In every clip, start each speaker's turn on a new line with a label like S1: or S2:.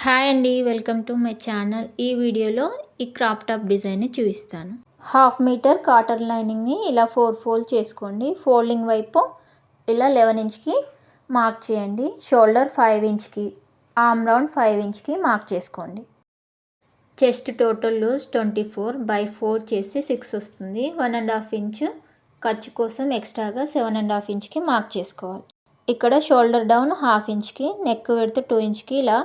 S1: Hi అండి, welcome to my channel. ఈ వీడియోలో ఈ క్రాప్ టాప్ డిజైన్ని చూపిస్తాను. 1/2 మీటర్ కాటన్ లైనింగ్ని ఇలా 4 ఫోల్డ్ చేసుకోండి. ఫోల్డింగ్ వైపు ఇలా 11 ఇంచ్కి మార్క్ చేయండి. షోల్డర్ 5 ఇంచ్కి, ఆర్మ్ రౌండ్ 5 ఇంచ్కి మార్క్ చేసుకోండి. చెస్ట్ టోటల్ లూజ్ 24/4 చేసి 6 వస్తుంది. 1.5 ఇంచ్ ఖర్చు కోసం ఎక్స్ట్రాగా 7.5 ఇంచ్కి మార్క్ చేసుకోవాలి. ఇక్కడ షోల్డర్ డౌన్ 1/2 ఇంచ్కి, నెక్ విడ్త్ 2 ఇంచ్కి ఇలా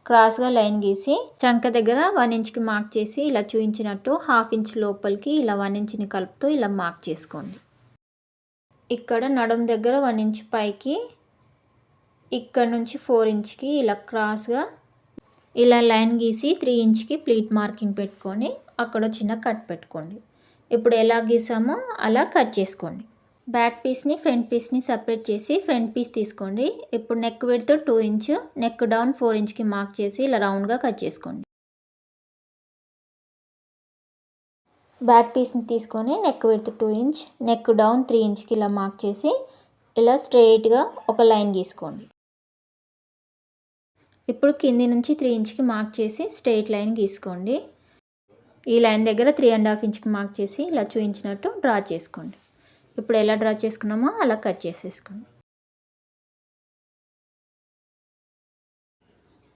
S1: క్రాస్గా లైన్ గీసి చంక దగ్గర 1 ఇంచ్కి మార్క్ చేసి ఇలా చూపించినట్టు 1/2 ఇంచ్ లోపలికి ఇలా 1 ఇంచ్ని కలుపుతూ ఇలా మార్క్ చేసుకోండి. ఇక్కడ నడుం దగ్గర 1 ఇంచ్ పైకి, ఇక్కడ నుంచి 4 ఇంచ్కి ఇలా క్రాస్గా ఇలా లైన్ గీసి 3 ఇంచ్కి ప్లీట్ మార్కింగ్ పెట్టుకొని అక్కడ చిన్న కట్ పెట్టుకోండి. ఇప్పుడు ఎలా గీసామో అలా కట్ చేసుకోండి. బ్యాక్ పీస్ని ఫ్రంట్ పీస్ని సపరేట్ చేసి ఫ్రంట్ పీస్ తీసుకోండి. ఇప్పుడు neck width 2 inch, neck down 4 ఇంచ్కి మార్క్ చేసి ఇలా రౌండ్గా కట్ చేసుకోండి. బ్యాక్ పీస్ని తీసుకొని neck width 2 inch, neck down 3 ఇంచ్కి ఇలా మార్క్ చేసి ఇలా స్ట్రెయిట్గా ఒక లైన్ గీసుకోండి. ఇప్పుడు కింది నుంచి 3 ఇంచ్కి మార్క్ చేసి స్ట్రెయిట్ లైన్ గీసుకోండి. ఈ లైన్ దగ్గర 3.5 ఇంచ్కి మార్క్ చేసి ఇలా చూపించినట్టు డ్రా చేసుకోండి. ఇప్పుడు ఎలా డ్రా చేసుకున్నామో అలా కట్ చేసేసుకోండి.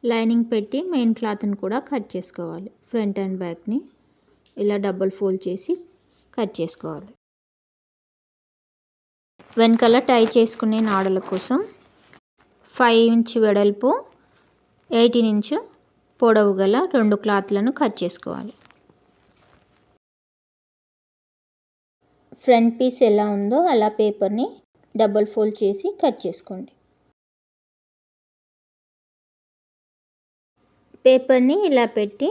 S1: లైనింగ్ పెట్టి మెయిన్ క్లాత్ని కూడా కట్ చేసుకోవాలి. ఫ్రంట్ అండ్ బ్యాక్ని ఇలా డబుల్ ఫోల్డ్ చేసి కట్ చేసుకోవాలి. వెనకాల టై చేసుకునే నాడల కోసం 5 ఇంచ్ వెడల్పు, 18 ఇంచ్ పొడవు గల 2 క్లాత్లను కట్ చేసుకోవాలి. ఫ్రంట్ పీస్ ఎలా ఉందో అలా పేపర్ని డబుల్ ఫోల్డ్ చేసి కట్ చేసుకోండి. పేపర్ని ఇలా పెట్టి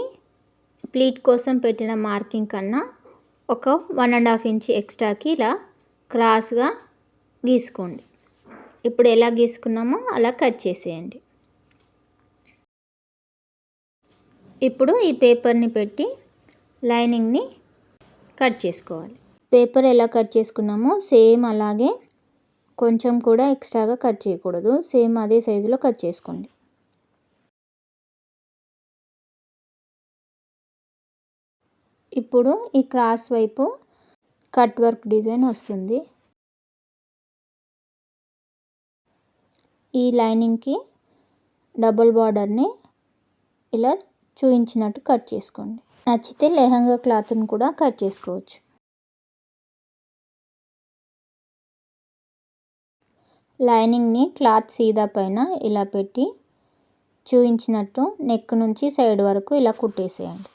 S1: ప్లీట్ కోసం పెట్టిన మార్కింగ్ కన్నా ఒక 1.5 ఇంచ్ ఎక్స్ట్రాకి ఇలా క్రాస్గా గీసుకోండి. ఇప్పుడు ఎలా గీసుకున్నామో అలా కట్ చేసేయండి. ఇప్పుడు ఈ పేపర్ని పెట్టి లైనింగ్ని కట్ చేసుకోవాలి. పేపర్ ఎలా కట్ చేసుకున్నామో సేమ్ అలాగే, కొంచెం కూడా ఎక్స్ట్రాగా కట్ చేయకూడదు. సేమ్ అదే సైజులో కట్ చేసుకోండి. ఇప్పుడు ఈ క్రాస్ వైపు కట్ వర్క్ డిజైన్ వస్తుంది. ఈ లైనింగ్కి డబుల్ బార్డర్ని ఇలా చూపించినట్టు కట్ చేసుకోండి. నచ్చితే లెహంగా క్లాత్ని కూడా కట్ చేసుకోవచ్చు. లైనింగ్ని క్లాత్ సీదా పైన ఇలా పెట్టి చూపించినట్టు నెక్ నుంచి సైడ్ వరకు ఇలా కుట్టేసేయండి.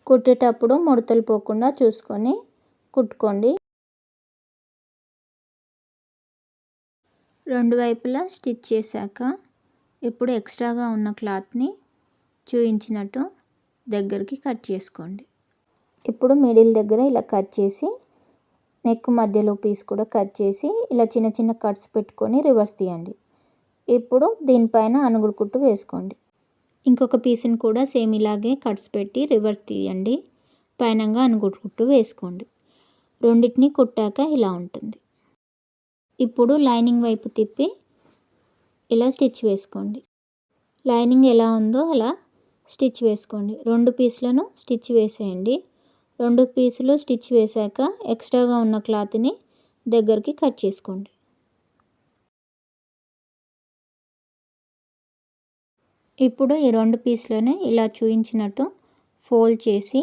S1: కుట్టేటప్పుడు ముడతలు పోకుండా చూసుకొని కుట్టుకోండి. 2 వైపులా స్టిచ్ చేశాక ఇప్పుడు ఎక్స్ట్రాగా ఉన్న క్లాత్ని చూపించినట్టు దగ్గరికి కట్ చేసుకోండి. ఇప్పుడు మిడిల్ దగ్గర ఇలా కట్ చేసి నెక్ మధ్యలో పీస్ కూడా కట్ చేసి ఇలా చిన్న చిన్న కట్స్ పెట్టుకొని రివర్స్ తీయండి. ఇప్పుడు దీనిపైన అనుగుడు కుట్టు వేసుకోండి. ఇంకొక పీస్ని కూడా సేమ్ ఇలాగే కట్స్ పెట్టి రివర్స్ తీయండి. పైనంగా అనుగుడు కుట్టు వేసుకోండి. రెండింటిని కుట్టాక ఇలా ఉంటుంది. ఇప్పుడు లైనింగ్ వైపు తిప్పి ఇలా స్టిచ్ వేసుకోండి. లైనింగ్ ఎలా ఉందో అలా స్టిచ్ వేసుకోండి. 2 పీస్లను స్టిచ్ వేసేయండి. 2 పీసులు స్టిచ్ వేశాక ఎక్స్ట్రాగా ఉన్న క్లాత్ని దగ్గరికి కట్ చేసుకోండి. ఇప్పుడు ఈ 2 పీస్లను ఇలా చూపించినట్టు ఫోల్డ్ చేసి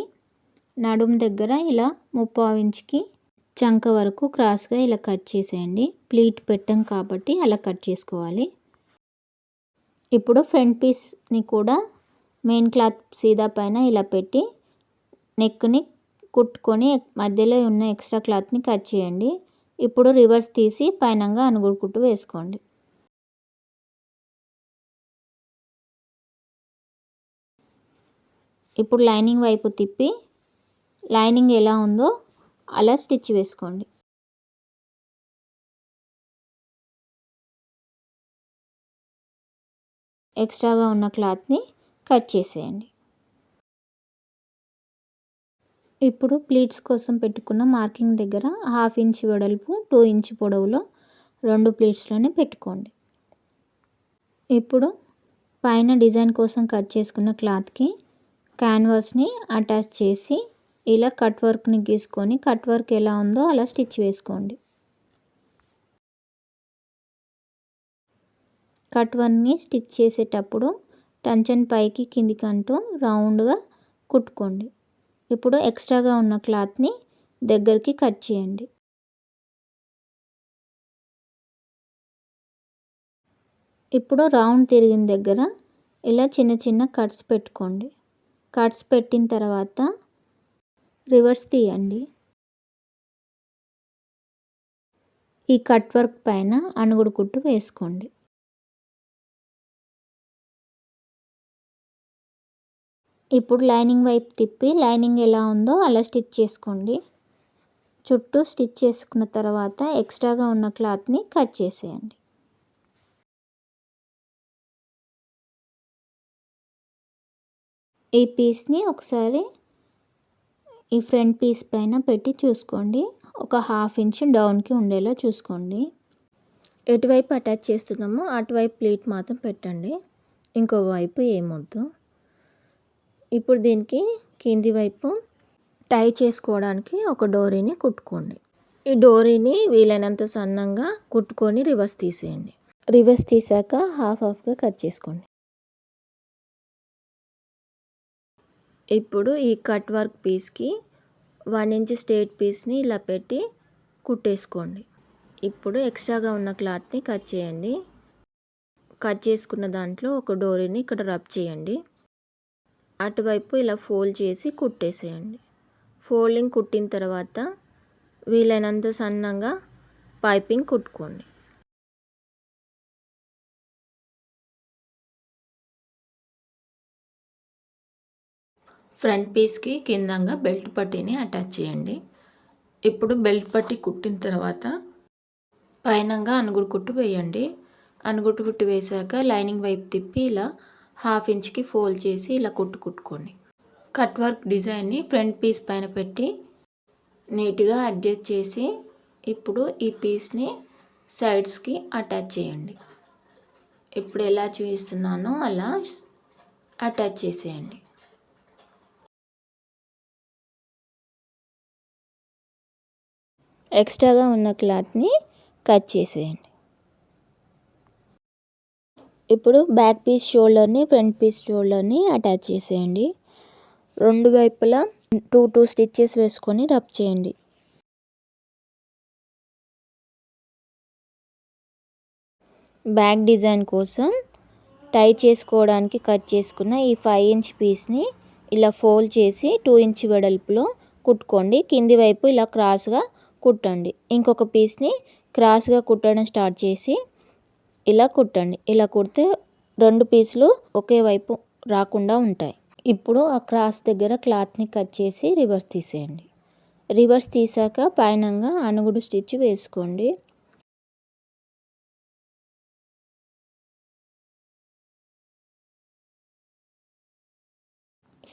S1: నడుం దగ్గర ఇలా 3/4 ఇంచ్కి చంక వరకు క్రాస్గా ఇలా కట్ చేసేయండి. ప్లీట్ పెట్టాం కాబట్టి అలా కట్ చేసుకోవాలి. ఇప్పుడు ఫ్రంట్ పీస్ని కూడా మెయిన్ క్లాత్ సీదా పైన ఇలా పెట్టి నెక్ని కుట్టుకొని మధ్యలో ఉన్న ఎక్స్ట్రా క్లాత్ని కట్ చేయండి. ఇప్పుడు రివర్స్ తీసి పైనంగా అనుగుడు కుట్టు వేసుకోండి. ఇప్పుడు లైనింగ్ వైపు తిప్పి లైనింగ్ ఎలా ఉందో అలా స్టిచ్ వేసుకోండి. ఎక్స్ట్రాగా ఉన్న క్లాత్ని కట్ చేసేయండి. ఇప్పుడు ప్లీట్స్ కోసం పెట్టుకున్న మార్కింగ్ దగ్గర 1/2 ఇంచ్ వెడల్పు, 2 ఇంచ్ పొడవులో 2 ప్లీట్స్లోనే పెట్టుకోండి. ఇప్పుడు పైన డిజైన్ కోసం కట్ చేసుకున్న క్లాత్కి క్యాన్వాస్ని అటాచ్ చేసి ఇలా కట్ వర్క్ని గీసుకొని కట్ వర్క్ ఎలా ఉందో అలా స్టిచ్ వేసుకోండి. కట్ వర్క్ని స్టిచ్ చేసేటప్పుడు టంచన్ పైకి కిందికి అంటూ రౌండ్గా కుట్టుకోండి. ఇప్పుడు ఎక్స్ట్రాగా ఉన్న క్లాత్ని దగ్గరికి కట్ చేయండి. ఇప్పుడు రౌండ్ తిరిగిన దగ్గర ఇలా చిన్న చిన్న కట్స్ పెట్టుకోండి. కట్స్ పెట్టిన తర్వాత రివర్స్ తీయండి. ఈ కట్ వర్క్ పైన అణుగుడు కుట్టు వేసుకోండి. ఇప్పుడు లైనింగ్ వైపు తిప్పి లైనింగ్ ఎలా ఉందో అలా స్టిచ్ చేసుకోండి. చుట్టూ స్టిచ్ చేసుకున్న తర్వాత ఎక్స్ట్రాగా ఉన్న క్లాత్ని కట్ చేసేయండి. ఈ పీస్ని ఒకసారి ఈ ఫ్రంట్ పీస్ పైన పెట్టి చూసుకోండి. ఒక 1/2 ఇంచ్ డౌన్కి ఉండేలా చూసుకోండి. ఎటువైపు అటాచ్ చేస్తున్నామో అటువైపు ప్లీట్ మాత్రం పెట్టండి, ఇంకో వైపు ఏమొద్దు. ఇప్పుడు దీనికి కింది వైపు టై చేసుకోవడానికి ఒక డోరీని కుట్టుకోండి. ఈ డోరీని వీలైనంత సన్నంగా కుట్టుకొని రివర్స్ తీసేయండి. రివర్స్ తీసాక హాఫ్గా కట్ చేసుకోండి. ఇప్పుడు ఈ కట్ వర్క్ పీస్కి 1 ఇంచ్ స్ట్రేట్ పీస్ని ఇలా పెట్టి కుట్టేసుకోండి. ఇప్పుడు ఎక్స్ట్రాగా ఉన్న క్లాత్ని కట్ చేయండి. కట్ చేసుకున్న దాంట్లో ఒక డోరీని ఇక్కడ రబ్ చేయండి. అటువైపు ఇలా ఫోల్డ్ చేసి కుట్టేసేయండి. ఫోల్డింగ్ కుట్టిన తర్వాత వీలైనంత సన్నంగా పైపింగ్ కుట్టుకోండి. ఫ్రంట్ పీస్కి కిందంగా బెల్ట్ పట్టీని అటాచ్ చేయండి. ఇప్పుడు బెల్ట్ పట్టీ కుట్టిన తర్వాత పైనంగా అనుగుడు కుట్టు వేయండి. అనుగుడు కుట్టు వేసాక లైనింగ్ వైపు తిప్పి ఇలా 1/2 ఇంచ్కి ఫోల్డ్ చేసి ఇలా కుట్టుకోండి. కట్ వర్క్ డిజైన్ని ఫ్రంట్ పీస్ పైన పెట్టి నీట్గా అడ్జస్ట్ చేసి ఇప్పుడు ఈ పీస్ని సైడ్స్కి అటాచ్ చేయండి. ఇప్పుడు ఎలా చూపిస్తున్నానో అలా అటాచ్ చేసేయండి. ఎక్స్ట్రాగా ఉన్న క్లాత్ని కట్ చేసేయండి. ఇప్పుడు బ్యాక్ పీస్ షోల్డర్ని ఫ్రంట్ పీస్ షోల్డర్ని అటాచ్ చేసేయండి. రెండు వైపులా 2 స్టిచ్చెస్ వేసుకొని రబ్ చేయండి. బ్యాక్ డిజైన్ కోసం టై చేసుకోవడానికి కట్ చేసుకున్న ఈ 5 ఇంచ్ పీస్ని ఇలా ఫోల్డ్ చేసి 2 ఇంచ్ వెడల్పులో కుట్టుకోండి. కింది వైపు ఇలా క్రాస్గా కుట్టండి. ఇంకొక పీస్ని క్రాస్గా కుట్టడం స్టార్ట్ చేసి ఇలా కుట్టండి. ఇలా కుడితే 2 పీసులు ఒకే వైపు రాకుండా ఉంటాయి. ఇప్పుడు ఆ క్రాస్ దగ్గర క్లాత్ని కట్ చేసి రివర్స్ తీసేయండి. రివర్స్ తీసాక పైనంగా అనుగుడు స్టిచ్ వేసుకోండి.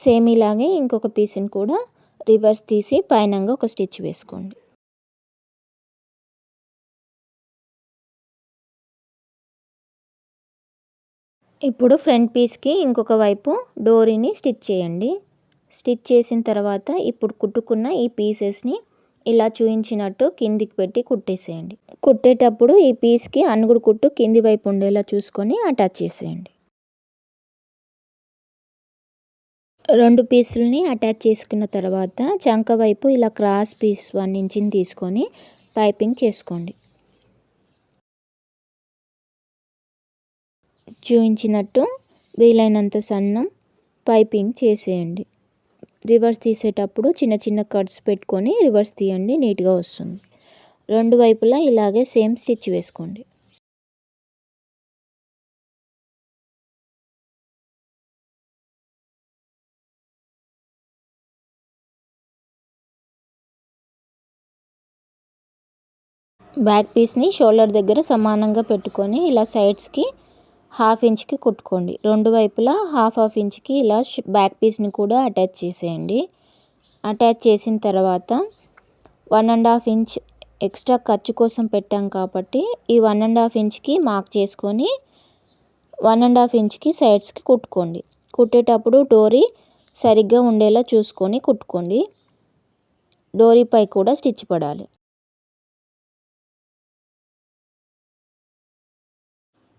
S1: సేమ్ ఇలాగే ఇంకొక పీస్ని కూడా రివర్స్ తీసి పైనంగా ఒక స్టిచ్ వేసుకోండి. ఇప్పుడు ఫ్రంట్ పీస్కి ఇంకొక వైపు డోరీని స్టిచ్ చేయండి. స్టిచ్ చేసిన తర్వాత ఇప్పుడు కుట్టుకున్న ఈ పీసెస్ని ఇలా చూపించినట్టు కిందికి పెట్టి కుట్టేసేయండి. కుట్టేటప్పుడు ఈ పీస్కి అనుగుడు కుట్టు కింది వైపు ఉండేలా చూసుకొని అటాచ్ చేసేయండి. 2 పీసులని అటాచ్ చేసుకున్న తర్వాత చంక వైపు ఇలా క్రాస్ పీస్ 1 ఇంచ్ని తీసుకొని పైపింగ్ చేసుకోండి. చూపించినట్టు వీలైనంత సన్నం పైపింగ్ చేసేయండి. రివర్స్ తీసేటప్పుడు చిన్న చిన్న కట్స్ పెట్టుకొని రివర్స్ తీయండి, నీట్గా వస్తుంది. రెండు వైపులా ఇలాగే సేమ్ స్టిచ్ వేసుకోండి. బ్యాక్ పీస్ని షోల్డర్ దగ్గర సమానంగా పెట్టుకొని ఇలా సైడ్స్కి 1/2 ఇంచ్కి కుట్టుకోండి. రెండు వైపులా 1/2 ఇంచ్కి ఇలా బ్యాక్ పీస్ని కూడా అటాచ్ చేసేయండి. అటాచ్ చేసిన తర్వాత 1.5 ఇంచ్ ఎక్స్ట్రా ఖర్చు కోసం పెట్టాం కాబట్టి ఈ 1.5 ఇంచ్కి మార్క్ చేసుకొని 1.5 ఇంచ్కి సైడ్స్కి కుట్టుకోండి. కుట్టేటప్పుడు డోరీ సరిగ్గా ఉండేలా చూసుకొని కుట్టుకోండి. డోరీపై కూడా స్టిచ్ పడాలి.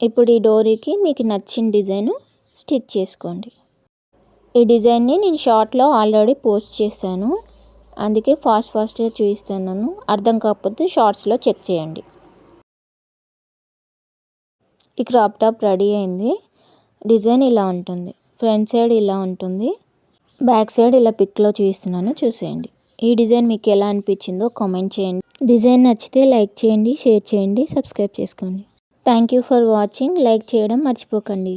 S1: ఇప్పుడు ఈ డోరీకి మీకు నచ్చిన డిజైన్ స్టిచ్ చేసుకోండి. ఈ డిజైన్ని నేను షార్ట్లో ఆల్రెడీ పోస్ట్ చేశాను, అందుకే ఫాస్ట్గా చూపిస్తున్నాను. అర్థం కాకపోతే షార్ట్స్లో చెక్ చేయండి. ఈ క్రాప్ టాప్ రెడీ అయింది. డిజైన్ ఇలా ఉంటుంది. ఫ్రంట్ సైడ్ ఇలా ఉంటుంది, బ్యాక్ సైడ్ ఇలా పిక్లో చూపిస్తున్నాను, చూసేయండి. ఈ డిజైన్ మీకు ఎలా అనిపించిందో కామెంట్ చేయండి. డిజైన్ నచ్చితే లైక్ చేయండి, షేర్ చేయండి, సబ్స్క్రైబ్ చేసుకోండి. Thank you for watching. Like చేయడం మర్చిపోకండి.